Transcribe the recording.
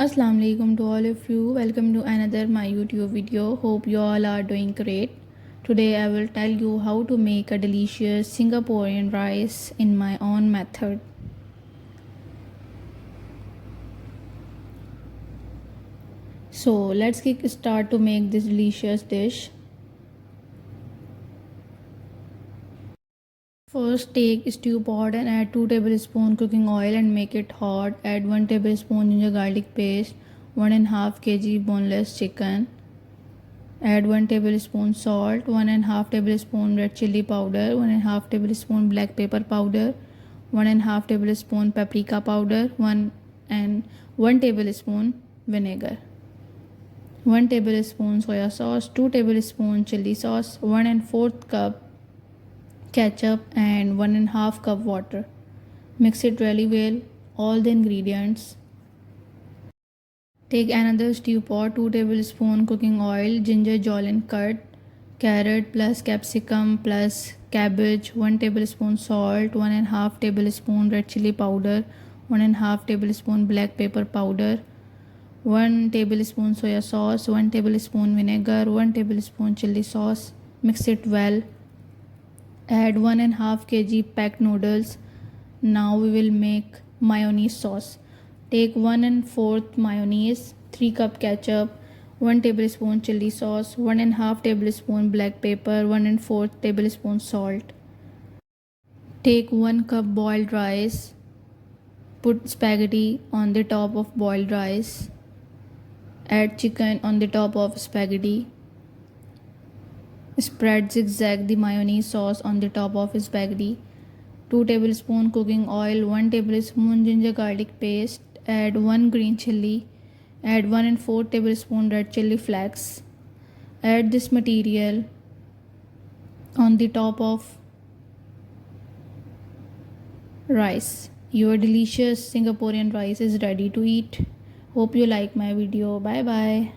Assalamu alaikum to all of you. Welcome to another my YouTube video. Hope you all are doing great. Today I will tell you how to make a delicious Singaporean rice in my own method. So let's kick start to make this delicious dish. First, take stew pot and add 2 tablespoons cooking oil and make it hot. Add 1 tablespoon ginger garlic paste, 1.5 kg boneless chicken. Add 1 tablespoon salt, 1.5 tablespoon red chili powder, 1.5 tablespoon black pepper powder, 1.5 tablespoon paprika powder, 1 tablespoon vinegar, 1 tablespoon soya sauce, 2 tablespoon chili sauce, 1 4 cup ketchup and 1.5 cup water. Mix it really well, all the ingredients. Take another stew pot, 2 tablespoon cooking oil, ginger jollen cut, carrot plus capsicum plus cabbage, 1 tablespoon salt, 1.5 tablespoon red chili powder, 1.5 tablespoon black pepper powder, 1 tablespoon soya sauce, 1 tablespoon vinegar, 1 tablespoon chili sauce. Mix it well. Add 1.5 kg packed noodles. Now we will make mayonnaise sauce. Take 1 4 mayonnaise, 3 cup ketchup, 1 tablespoon chili sauce, 1.5 tablespoon black pepper, 1 4 tablespoon salt. Take 1 cup boiled rice. Put spaghetti on the top of boiled rice. Add chicken on the top of spaghetti. Spread zigzag the mayonnaise sauce on the top of spaghetti. 2 tablespoon cooking oil, 1 tablespoon ginger garlic paste. Add 1 green chili. Add 1 4 tablespoon red chili flakes. Add this material on the top of rice. Your delicious Singaporean rice is ready to eat. Hope you like my video. Bye bye.